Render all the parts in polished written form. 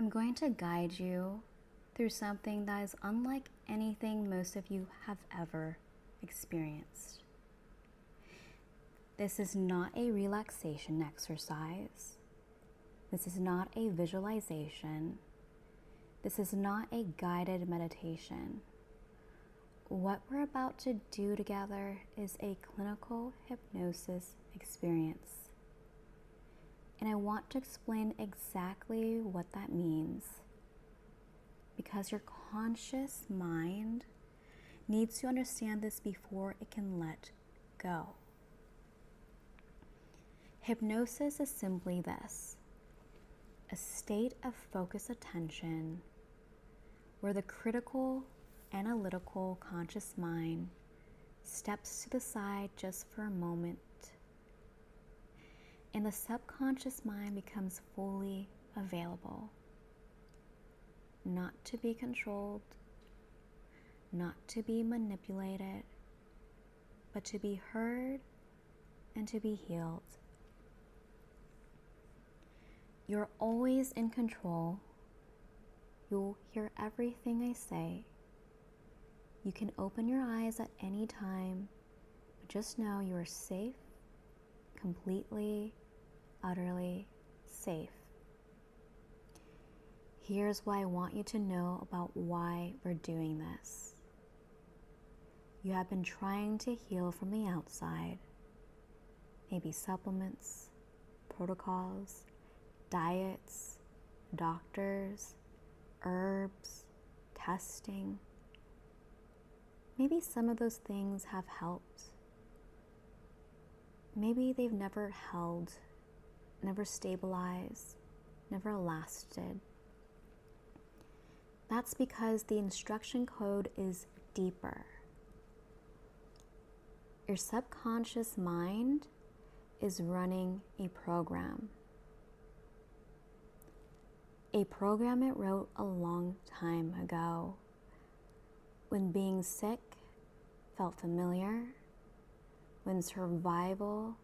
I'm going to guide you through something that is unlike anything most of you have ever experienced. This is not a relaxation exercise. This is not a visualization. This is not a guided meditation. What we're about to do together is a clinical hypnosis experience. And I want to explain exactly what that means, because your conscious mind needs to understand this before it can let go. Hypnosis is simply this: a state of focused attention where the critical, analytical conscious mind steps to the side just for a moment, and the subconscious mind becomes fully available, not to be controlled, not to be manipulated, but to be heard and to be healed. You're always in control. You'll hear everything I say. You can open your eyes at any time, but just know you are safe, completely, utterly safe. Here's what I want you to know about why we're doing this. You have been trying to heal from the outside, maybe supplements, protocols, diets, doctors, herbs, testing. Maybe some of those things have helped. Maybe they've never held, never stabilized, never lasted. That's because the instruction code is deeper. Your subconscious mind is running a program. A program it wrote a long time ago, when being sick felt familiar, when survival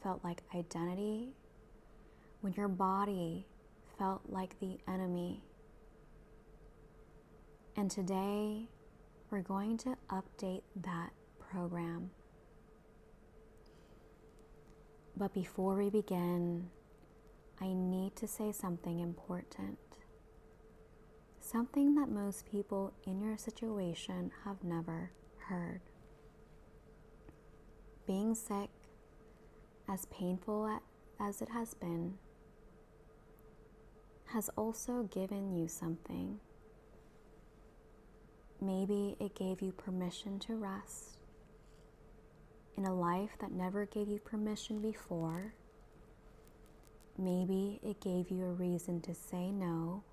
felt like identity, when your body felt like the enemy. And today, we're going to update that program. But before we begin, I need to say something important. Something that most people in your situation have never heard. Being sick, as painful as it has been, has also given you something. Maybe it gave you permission to rest in a life that never gave you permission before. Maybe it gave you a reason to say no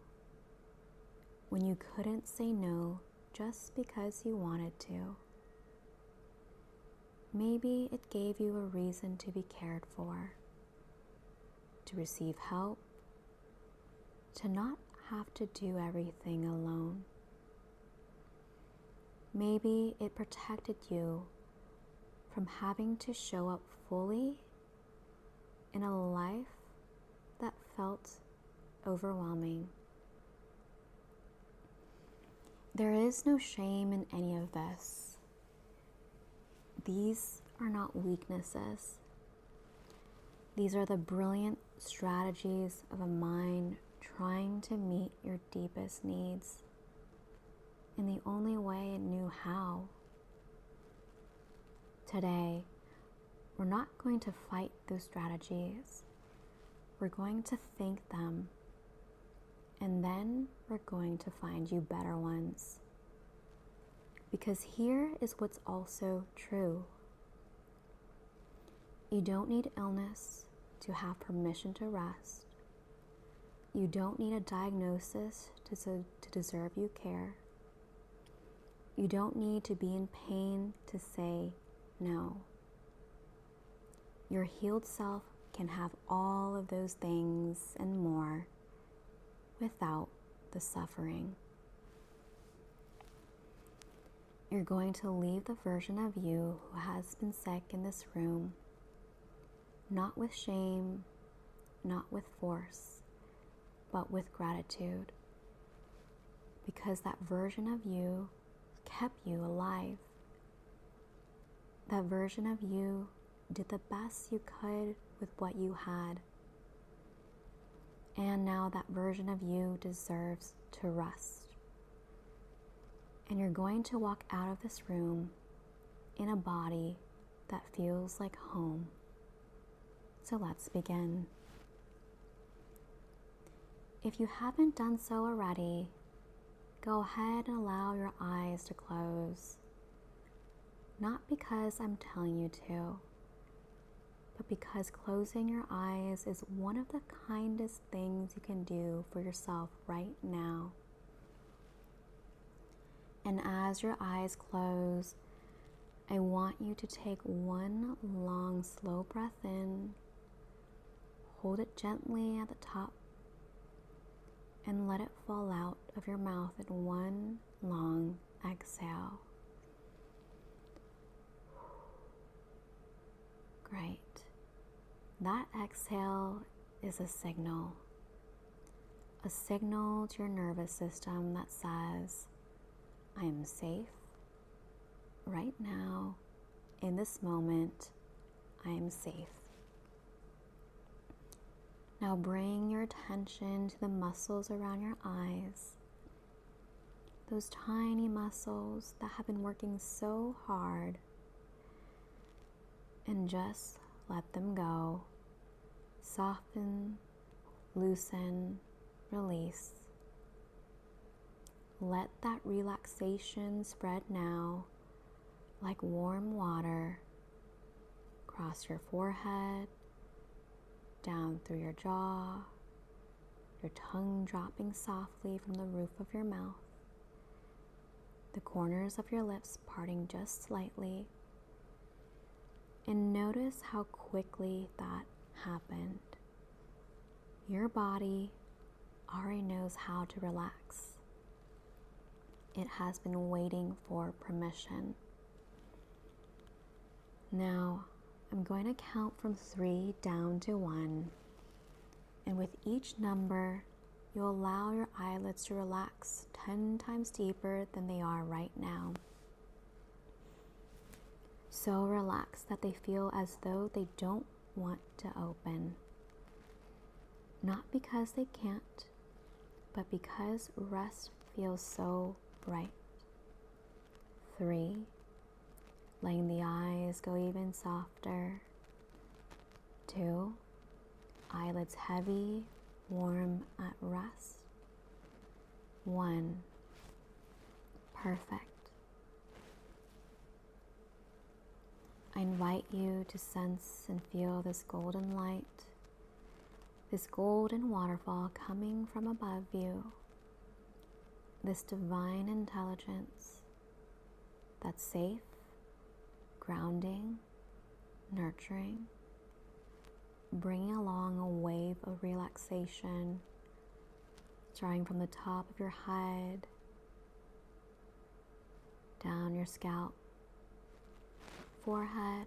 when you couldn't say no just because you wanted to. Maybe it gave you a reason to be cared for, to receive help, to not have to do everything alone. Maybe it protected you from having to show up fully in a life that felt overwhelming. There is no shame in any of this. These are not weaknesses. These are the brilliant strategies of a mind trying to meet your deepest needs in the only way it knew how. Today, we're not going to fight those strategies. We're going to think them, and then we're going to find you better ones. Because here is what's also true. You don't need illness to have permission to rest. You don't need a diagnosis to deserve you care. You don't need to be in pain to say no. Your healed self can have all of those things and more without the suffering. You're going to leave the version of you who has been sick in this room, not with shame, not with force, but with gratitude. because that version of you kept you alive. That version of you did the best you could with what you had. And now that version of you deserves to rest. And you're going to walk out of this room in a body that feels like home. So let's begin. If you haven't done so already, go ahead and allow your eyes to close. Not because I'm telling you to, but because closing your eyes is one of the kindest things you can do for yourself right now. And as your eyes close, I want you to take one long, slow breath in, hold it gently at the top, and let it fall out of your mouth in one long exhale. Great. That exhale is a signal to your nervous system that says, I am safe right now, in this moment, I am safe. Now bring your attention to the muscles around your eyes, those tiny muscles that have been working so hard, and just let them go. Soften, loosen, release. Let that relaxation spread now like warm water across your forehead, down through your jaw, your tongue dropping softly from the roof of your mouth, the corners of your lips parting just slightly, and notice how quickly that happened. Your body already knows how to relax. It has been waiting for permission. Now, I'm going to count from 3 down to 1, and with each number, you'll allow your eyelids to relax 10 times deeper than they are right now. So relaxed that they feel as though they don't want to open. Not because they can't, but because rest feels so right. 3, letting the eyes go even softer. 2, eyelids heavy, warm at rest. 1, perfect. I invite you to sense and feel this golden light, this golden waterfall coming from above you, this divine intelligence that's safe, grounding, nurturing, bringing along a wave of relaxation, starting from the top of your head, down your scalp, forehead,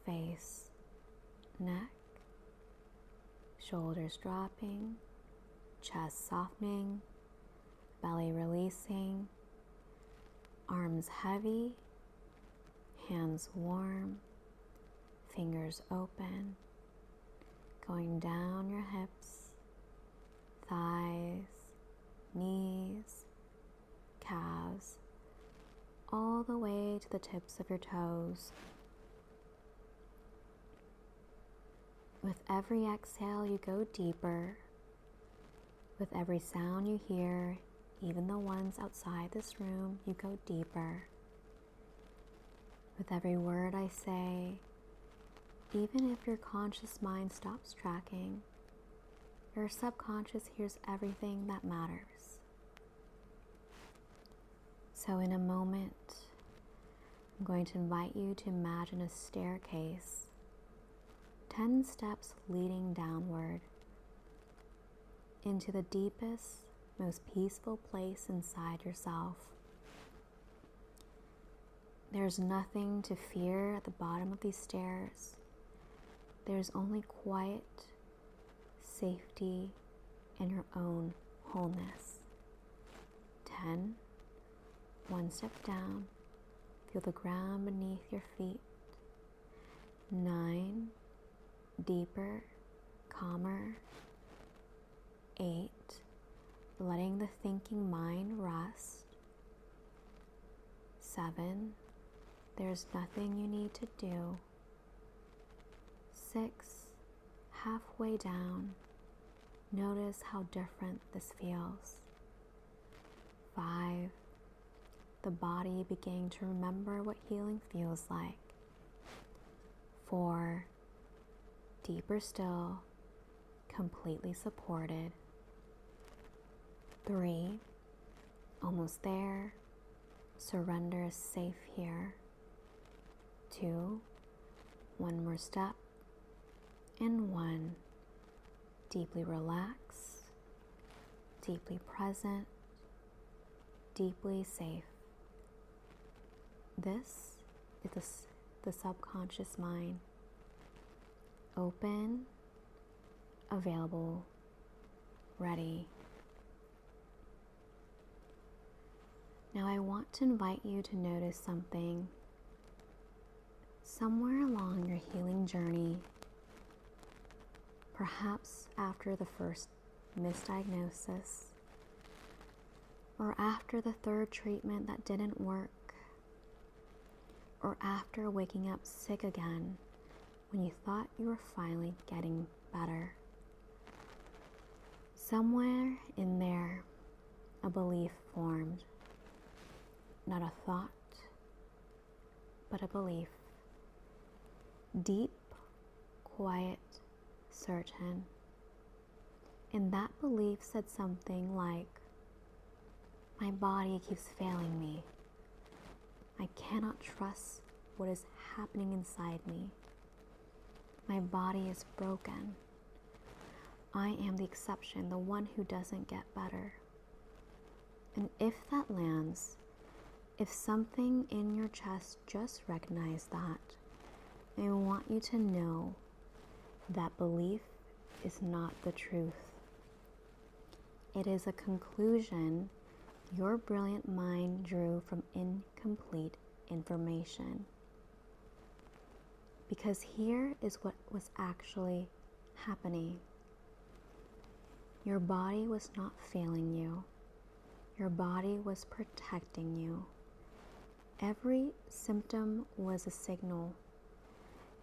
face, neck, shoulders dropping, chest softening, belly releasing, arms heavy, hands warm, fingers open, going down your hips, thighs, knees, calves, all the way to the tips of your toes. With every exhale, you go deeper. With every sound you hear, even the ones outside this room, you go deeper. With every word I say, even if your conscious mind stops tracking, your subconscious hears everything that matters. So in a moment, I'm going to invite you to imagine a staircase, 10 steps leading downward into the deepest, most peaceful place inside yourself. There's nothing to fear at the bottom of these stairs. There's only quiet, safety, and your own wholeness. 10, one step down, feel the ground beneath your feet. 9, deeper, calmer. 8, letting the thinking mind rest. 7, there's nothing you need to do. 6, halfway down, notice how different this feels. 5, the body beginning to remember what healing feels like. 4, deeper still, completely supported. 3, almost there, surrender is safe here. 2, one more step, and 1, deeply relaxed, deeply present, deeply safe. This is the subconscious mind, open, available, ready. Now I want to invite you to notice something. Somewhere along your healing journey, perhaps after the first misdiagnosis, or after the third treatment that didn't work, or after waking up sick again when you thought you were finally getting better. Somewhere in there, a belief formed. Not a thought, but a belief. Deep, quiet, certain. And that belief said something like, my body keeps failing me. I cannot trust what is happening inside me. My body is broken. I am the exception, the one who doesn't get better. And if that lands, if something in your chest just recognized that, I want you to know that belief is not the truth. It is a conclusion your brilliant mind drew from incomplete information. Because here is what was actually happening. Your body was not failing you. Your body was protecting you. Every symptom was a signal.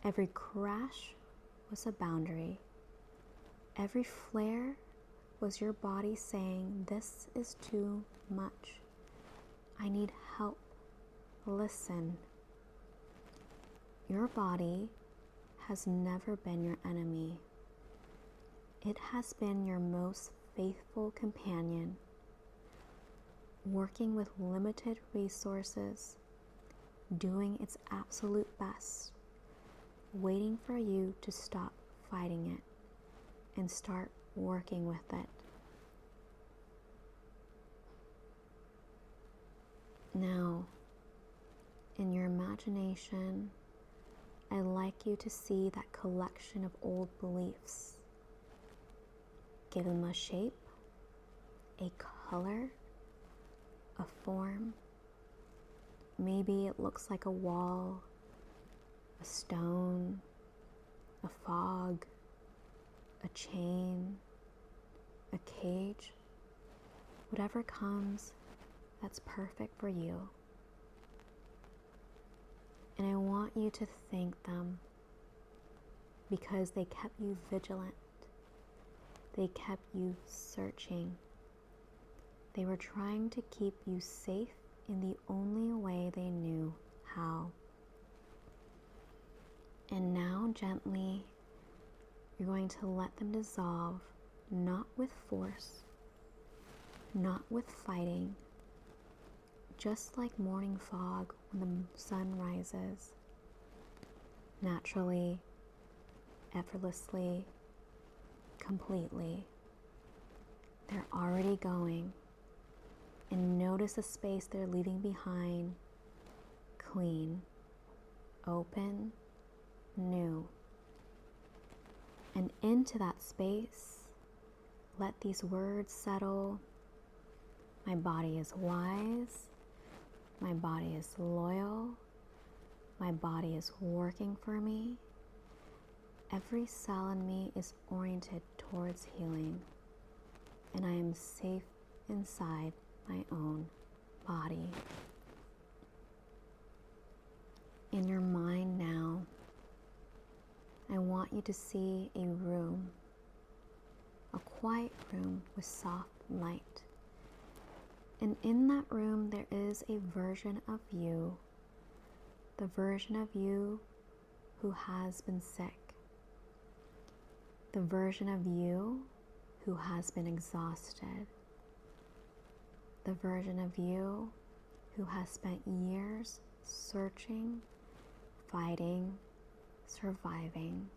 Every crash was a boundary. Every flare was your body saying, this is too much. I need help. Listen. Your body has never been your enemy. It has been your most faithful companion, working with limited resources, doing its absolute best, waiting for you to stop fighting it and start working with it. Now, in your imagination, I'd like you to see that collection of old beliefs. Give them a shape, a color, a form. Maybe it looks like a wall, a stone, a fog, a chain, a cage. Whatever comes, that's perfect for you. And I want you to thank them because they kept you vigilant. They kept you searching. They were trying to keep you safe in the only way they knew how. And now gently, you're going to let them dissolve, not with force, not with fighting, just like morning fog when the sun rises. Naturally, effortlessly, completely. They're already going. And notice the space they're leaving behind. Clean, open, new. And into that space, let these words settle. My body is wise. My body is loyal. My body is working for me. Every cell in me is oriented towards healing, and I am safe inside my own body. In your mind now, I want you to see a room, a quiet room with soft light. And in that room, there is a version of you, the version of you who has been sick, the version of you who has been exhausted, the version of you who has spent years searching, fighting, surviving.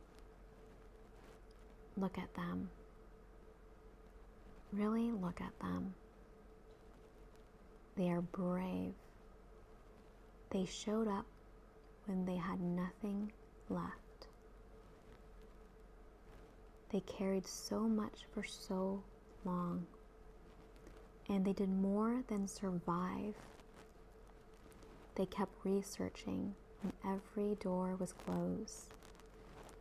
Look at them. Really look at them. They are brave. They showed up when they had nothing left. They carried so much for so long, and they did more than survive. They kept researching when every door was closed.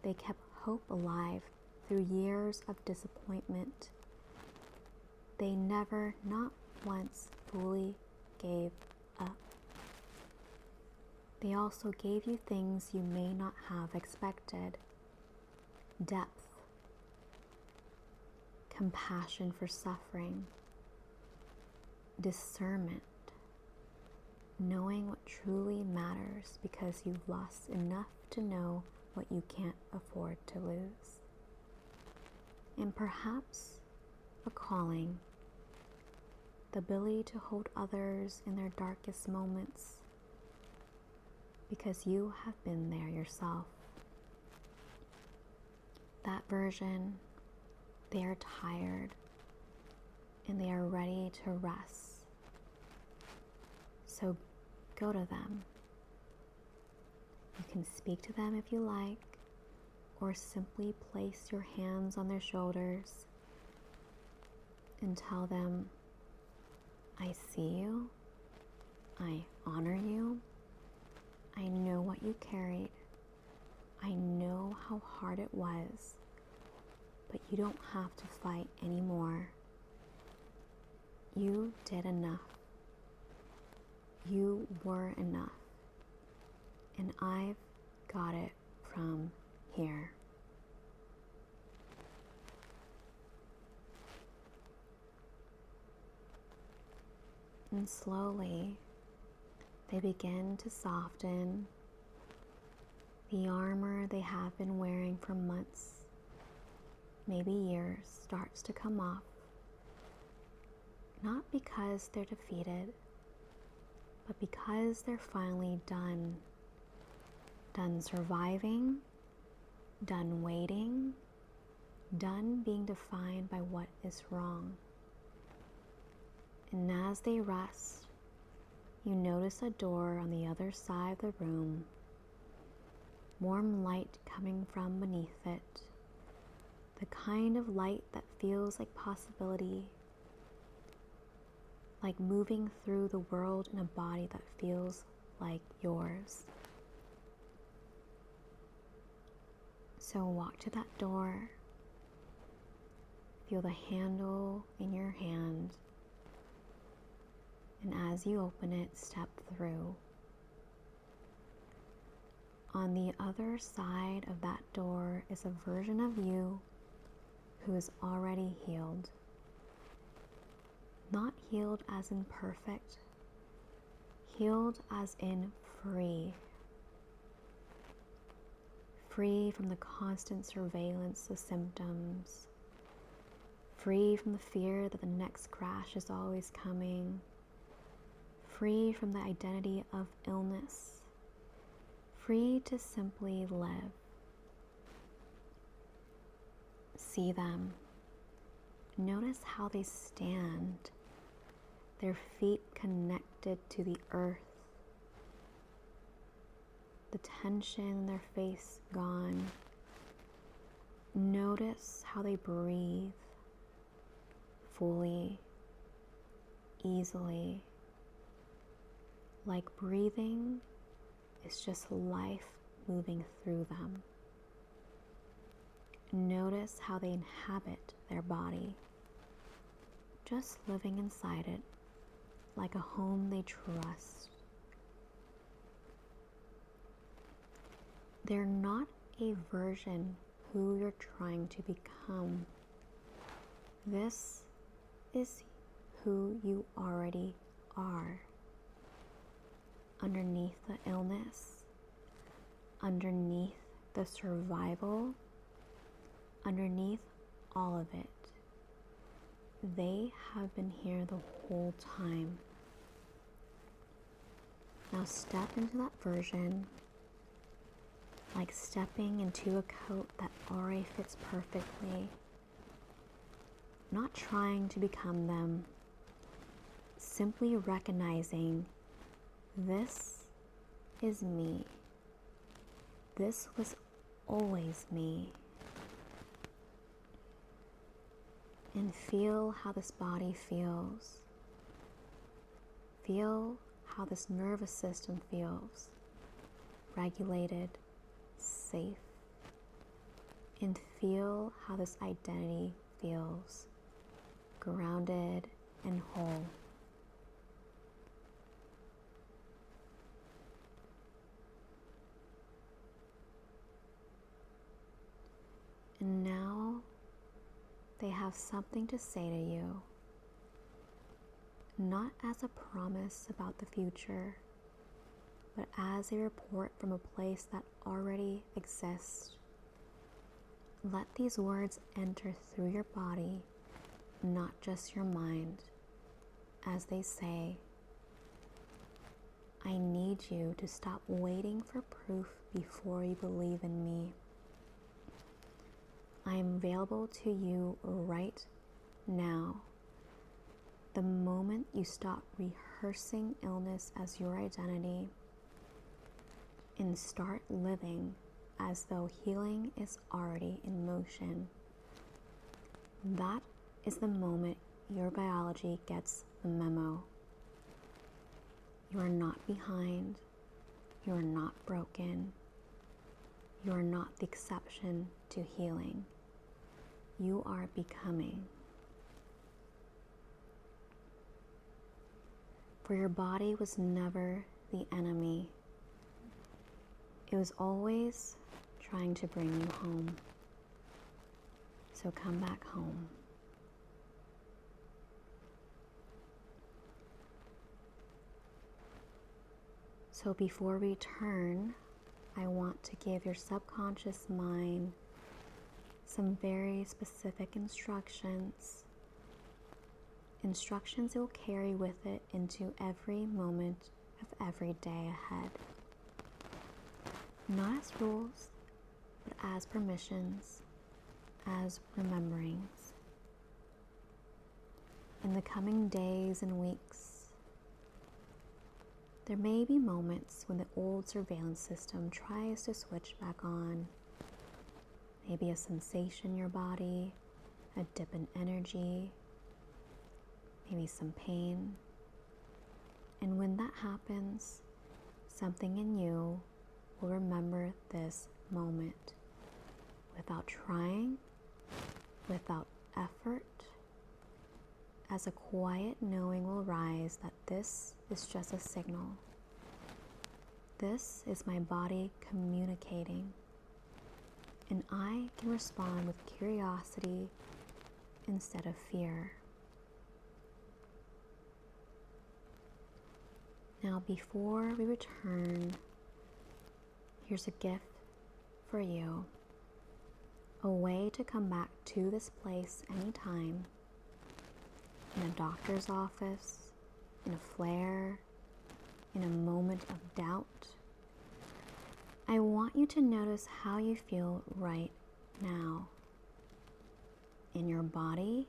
They kept hope alive through years of disappointment. They never, not once, fully gave up. They also gave you things you may not have expected: depth, compassion for suffering, discernment, knowing what truly matters because you've lost enough to know what you can't afford to lose, and perhaps a calling, the ability to hold others in their darkest moments because you have been there yourself. That version, they are tired and they are ready to rest. So go to them. You can speak to them if you like, or simply place your hands on their shoulders and tell them, I see you, I honor you, I know what you carried, I know how hard it was, but you don't have to fight anymore. You did enough. You were enough. And I've got it from here. And slowly, they begin to soften. The armor they have been wearing for months, maybe years, starts to come off. Not because they're defeated, but because they're finally done. Done surviving, done waiting, done being defined by what is wrong. And as they rest, you notice a door on the other side of the room, warm light coming from beneath it, the kind of light that feels like possibility, like moving through the world in a body that feels like yours. So walk to that door, feel the handle in your hand, and as you open it, step through. On the other side of that door is a version of you who is already healed. Not healed as in perfect, healed as in free. Free from the constant surveillance of symptoms, free from the fear that the next crash is always coming, free from the identity of illness, free to simply live. See them. Notice how they stand, their feet connected to the earth, the tension in their face gone. Notice how they breathe fully, easily, like breathing is just life moving through them. Notice how they inhabit their body, just living inside it like a home they trust. They're not a version who you're trying to become. This is who you already are. Underneath the illness, underneath the survival, underneath all of it, they have been here the whole time. Now step into that version like stepping into a coat that already fits perfectly. Not trying to become them, simply recognizing this is me. This was always me. And feel how this body feels. Feel how this nervous system feels. Regulated, safe. And feel how this identity feels. Grounded and whole. And now they have something to say to you, not as a promise about the future, but as a report from a place that already exists. Let these words enter through your body, not just your mind, as they say, I need you to stop waiting for proof before you believe in me. I am available to you right now. The moment you stop rehearsing illness as your identity and start living as though healing is already in motion, that is the moment your biology gets the memo. You are not behind. You are not broken. You are not the exception to healing. You are becoming. For your body was never the enemy. It was always trying to bring you home. So come back home. So before we turn, I want to give your subconscious mind some very specific instructions. Instructions it will carry with it into every moment of every day ahead. Not as rules, but as permissions, as rememberings. In the coming days and weeks, there may be moments when the old surveillance system tries to switch back on. Maybe a sensation in your body, a dip in energy, maybe some pain. And when that happens, something in you will remember this moment without trying, without effort, as a quiet knowing will rise that this is just a signal. This is my body communicating, and I can respond with curiosity instead of fear. Now, before we return, here's a gift for you, a way to come back to this place anytime, in a doctor's office, in a flare, in a moment of doubt. I want you to notice how you feel right now, in your body,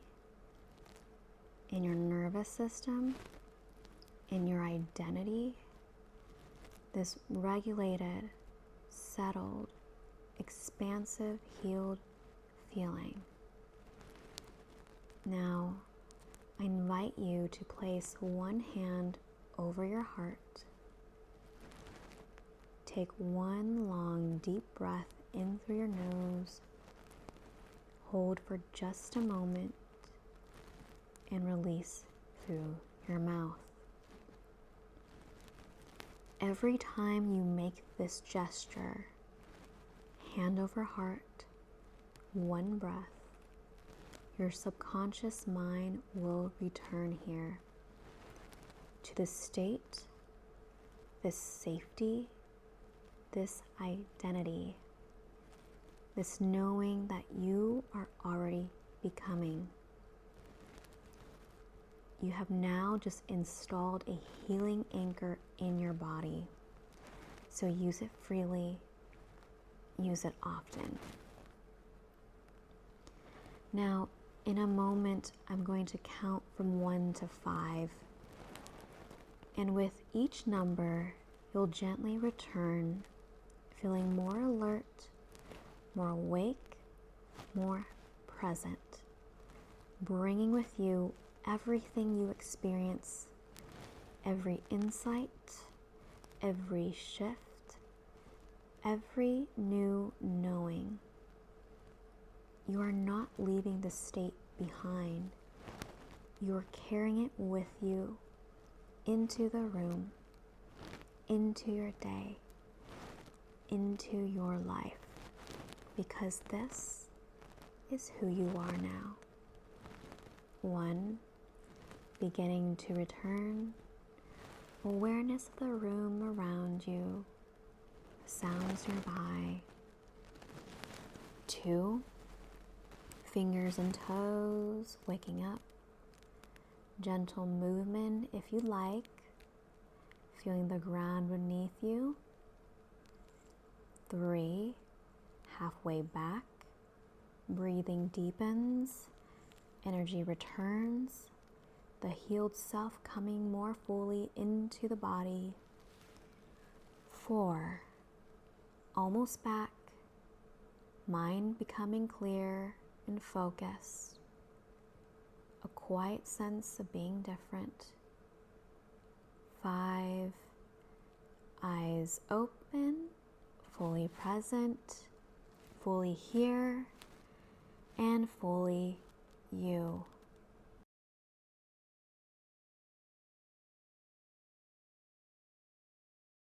in your nervous system, in your identity, this regulated, settled, expansive, healed feeling. Now, I invite you to place one hand over your heart. Take one long, deep breath in through your nose. Hold for just a moment and release through your mouth. Every time you make this gesture, hand over heart, one breath, your subconscious mind will return here to this state, this safety, this identity, this knowing that you are already becoming. You have now just installed a healing anchor in your body. So use it freely, use it often. Now, in a moment, I'm going to count from 1 to 5. And with each number, you'll gently return, feeling more alert, more awake, more present, bringing with you everything you experience, every insight, every shift, every new knowing. You are not leaving the state behind. You are carrying it with you into the room, into your day, into your life, because this is who you are now. 1, beginning to return, awareness of the room around you, sounds nearby. 2, fingers and toes waking up, gentle movement if you like, feeling the ground beneath you. 3, halfway back, breathing deepens, energy returns, the healed self coming more fully into the body. 4, almost back, mind becoming clear and focused, a quiet sense of being different. 5, eyes open, fully present, fully here, and fully you.